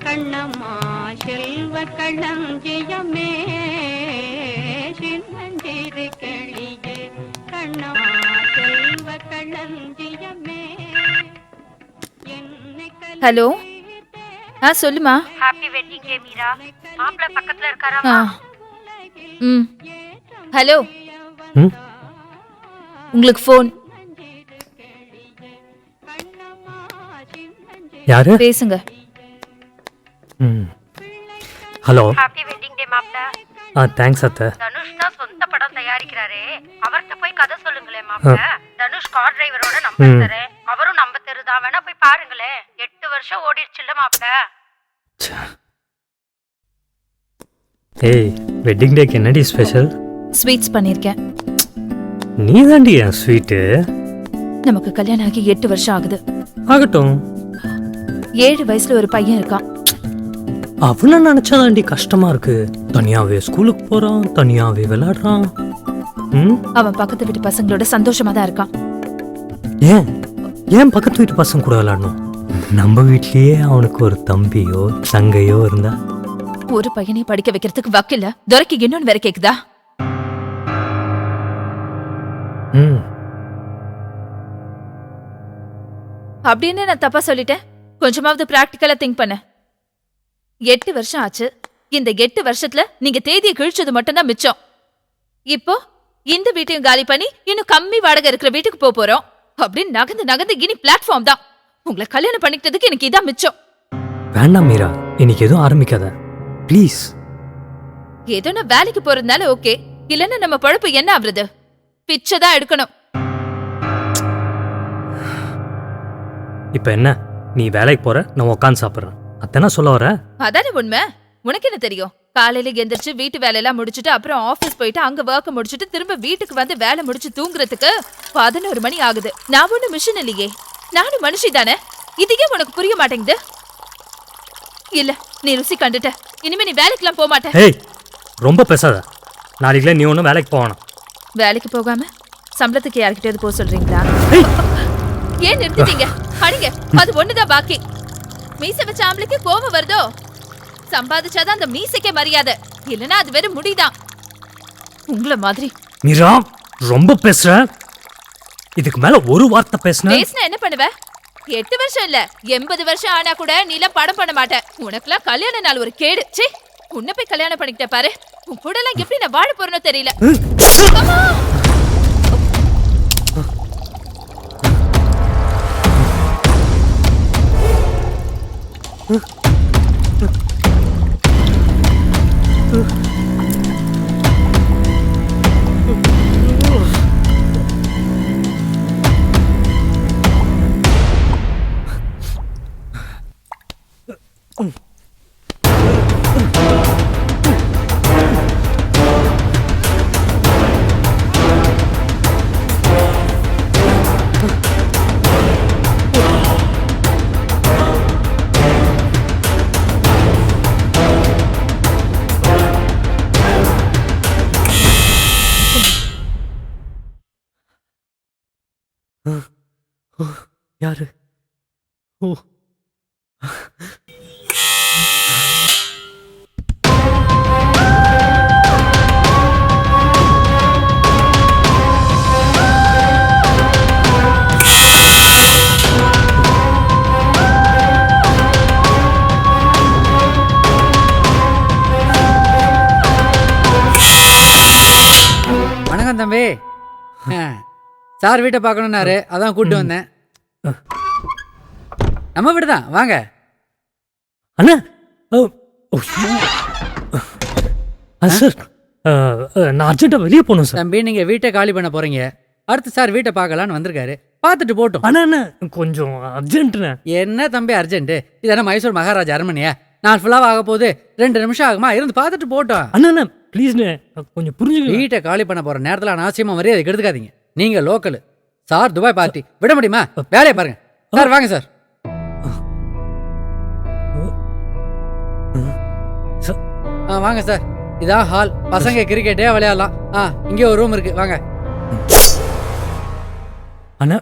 கண்ணம்மா செல்வ களஞ்சியமே சின்னஞ்சிறு கிளியே கண்ணம்மா செல்வ களஞ்சியமே. ஹலோ, சொல்லுமா. Happy wedding day Meera. மாப்பிள்ளை பக்கத்துல இருக்காரா? ம். ஹலோ, ம் உங்களுக்கு ஃபோன். யாரு? பேசுங்க. ம் ஹலோ. ஹாப்பி வெட்டிங் டே மாப்பிள்ளை. தேங்க்ஸ் அத்தை. தனுஷ் தான் சொந்த படம் தயாரிக்கிறாரே, அவர்கிட்ட போய் கதை சொல்லுங்களேன் மாப்பிள்ளை. தனுஷ் கார் டிரைவரோட நம்பர் தரேன், அவரும் நம்ம தெருதான், வேணா போய் பாருங்களேன். 8 வருஷம் ஓடிடுச்சுல்ல மாப்பிள்ளை. ஏய், வெட்டிங் டேக்கு என்னடி ஸ்பெஷல்? ஸ்வீட்ஸ் பண்ணியிருக்கேன். நீ தாண்டி என் ஸ்வீட்டு. நமக்கு கல்யாணம் ஆகி 8 வருஷம் ஆகுது. ஆகட்டும். 7 வயசுல ஒரு பையன் இருக்கான். அவனை நினைச்சாதாண்டி கஷ்டமா இருக்கு. தனியாவே ஸ்கூலுக்கு போறான், தனியாவே விளையாடுறான். அவன் பக்கத்து வீட்டு பசங்களோட சந்தோஷமா தான் இருக்கான். ஏன் ஏன் பக்கத்து வீட்டு பசங்க கூட விளையாடணும்? நம்ம வீட்லயே அவனுக்கு ஒரு தம்பியோ தங்கையோ இருந்தா. ஒரு பையனை படிக்க வைக்கிறதுக்கு வக்கில்ல, துரைக்கு இன்னொன்னு வேற கேக்குதா? அப்படின்னு நான் தப்பா சொல்லிட்டேன்? கொஞ்சமாவது பிராக்டிக்கலா திங்க் பண்ண. 8 வருஷம் ஆச்சு. இந்த 8 வருஷத்துல நீங்க தேதியை கிழிச்சது மட்டும்தான் மிச்சம். இப்போ இந்த வீட்டையும் காலி பண்ணி இன்னும் கம்மி வாடகை இருக்கிற வீட்டுக்கு போறோம். அப்படின்னு நகர்ந்து நகர்ந்து இனி பிளாட்ஃபார்ம் தான். உங்களை கல்யாணம் பண்ணிக்கிட்டதுக்கு எனக்கு இதான் மிச்சம். வேண்டாம் மீரா, இன்னைக்கு எதுவும் ஆரம்பிக்காத ப்ளீஸ். ஏதோ நான் வேலைக்கு போறதுனால ஓகே, இல்லன்னா நம்ம பழப்பு என்ன ஆகுறது? பிச்சைதான் எடுக்கணும். இப்ப என்ன, நீ வேலைக்கு போற, நான் உட்காந்து சாப்பிடுறேன், அத்தனை சொல்ல வர? அதானே உண்மை. உனக்கு என்ன தெரியும்? காலையில எந்திரிச்சு வீட்டு வேலையெல்லாம் முடிச்சுட்டு அப்புறம் ஆபீஸ் போயிட்டு அங்க ஒர்க் முடிச்சுட்டு திரும்ப வீட்டுக்கு வந்து வேலை முடிச்சு தூங்குறதுக்கு 11 மணி ஆகுது. நான் ஒண்ணு மிஷின் இல்லையே, நானும் மனுஷி தானே. இதுக்கே உனக்கு புரிய மாட்டேங்குது. இல்ல, நீ ருசி கண்டுட்ட. இனிமே நீ வேலைக்கெல்லாம் போக மாட்டேன். ஏய், ரொம்ப பேசாத. நாளைக்குல நீ ஒன்னும் வேலைக்கு போகணும். வேலைக்கு போகாம சம்பளத்துக்கு யார்கிட்டயாவது போக சொல்றீங்களா? ஏன் நிறுத்திட்டீங்க? அடிங்க, அது ஒண்ணுதான் பாக்கி. மீசை வச்ச ஆம்பளைக்கு கோவம் வருதோ? சம்பாதிச்சாதான் அந்த மீசைக்கே மரியாதை, இல்லனா அது வெறும் முடிதான். உங்கள மாதிரி. மீரா, ரொம்ப பேசுற. இதுக்கு மேல ஒரு வார்த்தை பேசுன என்ன பண்ணுவ? 8 வருஷம் இல்ல 80 வருஷம் ஆனா கூட நீலாம் படம் பண்ண மாட்டேன். உனக்குலாம் கல்யாண நாள் ஒரு கேடு. சே, உன்னை போய் கல்யாணம் பண்ணிக்கிட்ட பாரு. உன் கூட எல்லாம் எப்படி நான் வாழ போறேனோ தெரியல. யாரு? ஓ, வணக்கம் தம்பி. சார் வீட்டை பார்க்கணுன்னாரு, அதான் கூப்பிட்டு வந்தேன். நம்ம வீடு தான், வாங்க. அண்ணா, சார் நான் அர்ஜென்ட்டா வெளியே போகணும் சார். தம்பி, நீங்க வீட்டை காலி பண்ண போறீங்க. அடுத்து சார் வீட்டை பார்க்கலான்னு வந்திருக்காரு, பார்த்துட்டு போட்டோம். அண்ணா அண்ணா, கொஞ்சம் அர்ஜென்ட்ண்ணே. என்ன தம்பி அர்ஜென்ட்? இதென்ன மைசூர் மகாராஜா அரண்மனையா? நாள் ஃபுல்லாக ஆக போகுது, 2 நிமிஷம் ஆகுமா? இருந்து பார்த்துட்டு போட்டோம். அண்ணா அண்ணா ப்ளீஸ்ண்ணே, கொஞ்சம் புரிஞ்சுக்க. வீட்டை காலி பண்ண போற நேரத்தில் அனாவசியமா மரியாதை கெடுத்துக்காதீங்க. நீங்க லோக்கல், சார் துபாய் பார்ட்டி, விட முடியுமா? வேலையை பாருங்க சார். வாங்க சார். வாங்க சார், இதான் ஹால். பசங்க கிரிக்கெட்டே விளையாடலாம். இங்கே ஒரு ரூம் இருக்கு, வாங்க. அண்ணா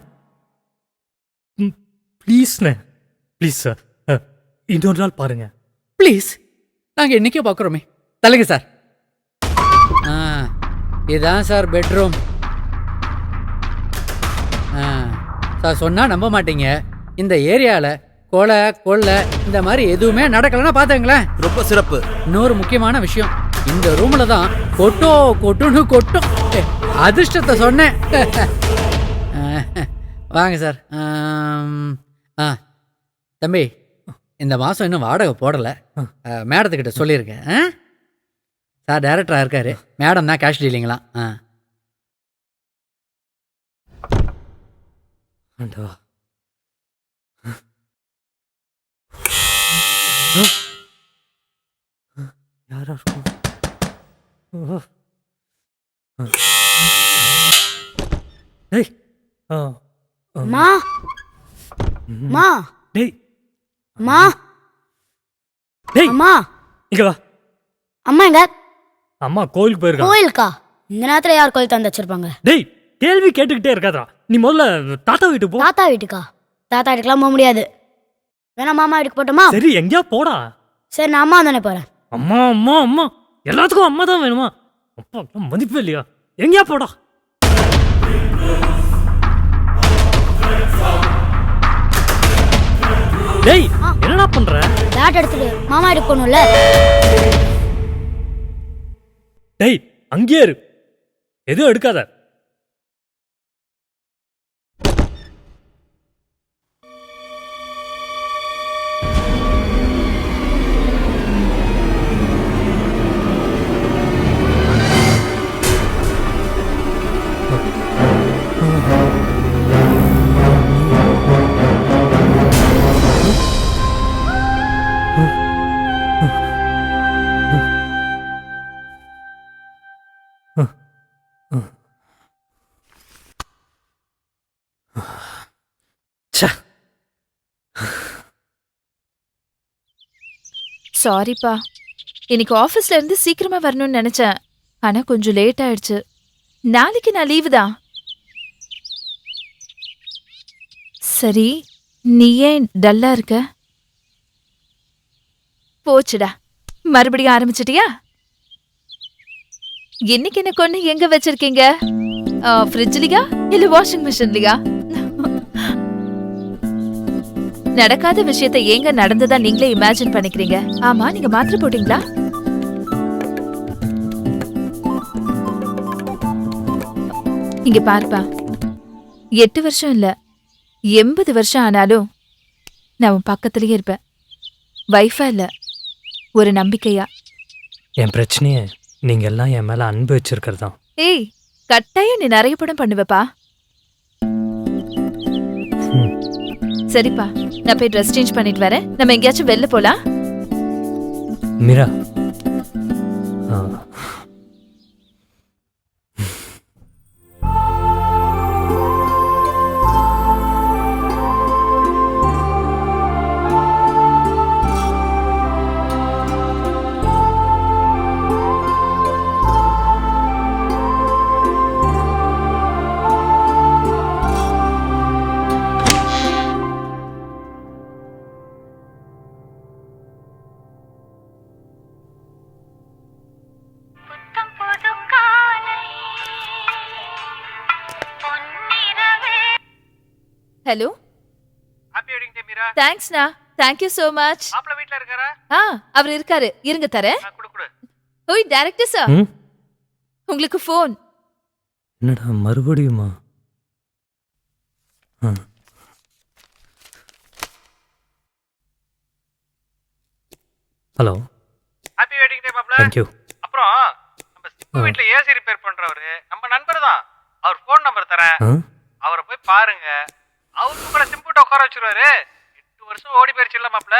ப்ளீஸ்ண்ணே, ப்ளீஸ் சார், இன்னொரு நாள் பாருங்க. ப்ளீஸ், நாங்கள் இன்னைக்கே பார்க்குறோமே. தள்ளுங்க சார். இதுதான் சார் பெட்ரூம். சார் சொன்னால் நம்ப மாட்டீங்க, இந்த ஏரியாவில் கொலை கொள்ளை இந்த மாதிரி எதுவுமே நடக்கலைன்னா பார்த்துங்களேன். ரொம்ப சிறப்பு. இன்னொரு முக்கியமான விஷயம், இந்த ரூமில் தான் கொட்டுன்னு கொட்டும். அதிர்ஷ்டத்தை சொன்னேன். வாங்க சார். தம்பி, இந்த மாதம் இன்னும் வாடகை போடலை. மேடத்துக்கிட்ட சொல்லியிருக்கேன். சார் டைரக்டராக இருக்காரு, மேடம் தான் கேஷ் டீலிங்களாம். ஆண்டவா. யாரா இருக்கும்? டேய். மா மா டேய். மா டேய். அம்மா இங்க வா. அம்மா எங்க? அம்மா கோயிலுக்கு போயிருக்கா. கோயிலுக்கா? இந்த நேரத்துல யார் கோயில் தந்து வச்சிருப்பாங்க? டேய், கேள்வி கேட்டுக்கிட்டே இருக்காதா. நீ முதல்ல தாத்தா வீட்டுக்கு போ. தாத்தா வீட்டுக்கா? தாத்தா வீட்டுக்குலாம் போக முடியாது. வேணா மாமா வீட்டுக்கு போட்டோமா? சரி, எங்கேயா போடா. சரி, நான் அம்மா தானே போறேன். அம்மா அம்மா அம்மா எல்லாத்துக்கும் அம்மா தான் வேணுமா? அப்பா மதிப்பே இல்லையா? எங்கேயா போடா. டேய், என்னடா பண்ற? பேட் எடுத்துட்டு மாமா வீட்டுக்கு போகணும்ல. டேய், அங்கேயே இரு, எதுவும் எடுக்காத. சாரிப்பா, இன்னைக்கு ஆஃபீஸ்ல இருந்து சீக்கிரமா வரணும்னு நினைச்சேன். ஆனா கொஞ்சம் லேட் ஆயிடுச்சு. நாளைக்கு நான் லீவு தான். சரி, நீ ஏன் டல்லா இருக்க? போச்சுடா, மறுபடியும் ஆரம்பிச்சிட்டியா? இன்னைக்கு என்ன கொண்டு எங்க வச்சிருக்கீங்க? ஃப்ரிட்ஜ்லயா இல்ல வாஷிங் மிஷின்லயா? நடக்காத விஷயத்தை ஏங்க நடந்ததா நீங்களே இமேஜின் பண்ணிக்கிறீங்க? ஆமா, நீங்க மாத்திரை போட்டீங்களா? இங்க பாருப்பா, 8 வருஷம் இல்ல 80 வருஷம் ஆனாலும் நான் உன் பக்கத்துலயே இருப்பேன். வைஃபா இல்ல, ஒரு நம்பிக்கையா. என் பிரச்சனையே நீங்க எல்லாம் என் மேல அன்பு வச்சிருக்கிறதா. ஏய், கட்டாயம் நீ நிறைய படம் பண்ணுவப்பா. சரிப்பா, நான் போய் ட்ரெஸ் சேஞ்ச் பண்ணிட்டு வரேன். நம்ம எங்கேயாச்சும் வெளில போலாம். Meera, hello. Happy wedding day Meera. தேங்க்ஸ்ண்ணா, தேங்க் யூ so much. மாப்ள வீட்ல இருக்காரா? அவர் இருக்காரு, இருங்க தரேன். குடு குடு. ஓய் டைரக்டர் சார், உங்களுக்கு ஃபோன். என்னடா மறுபடியுமா? ஹலோ. ஹாப்பி வெட்டிங் டே மாப்ள. Thank you. அப்புறம் நம்ம சிப்பு வீட்ல ஏசி ரிப்பேர் பண்றவரு நம்ம நண்பர் தான். அவர் ஃபோன் நம்பர் தரேன், அவரை போய் பாருங்க. அவருக்கு உங்களை சிம்புட்ட உட்கார வச்சிருவாரு. 8 வருஷம் ஓடி போயிருச்சு இல்ல மாப்ள.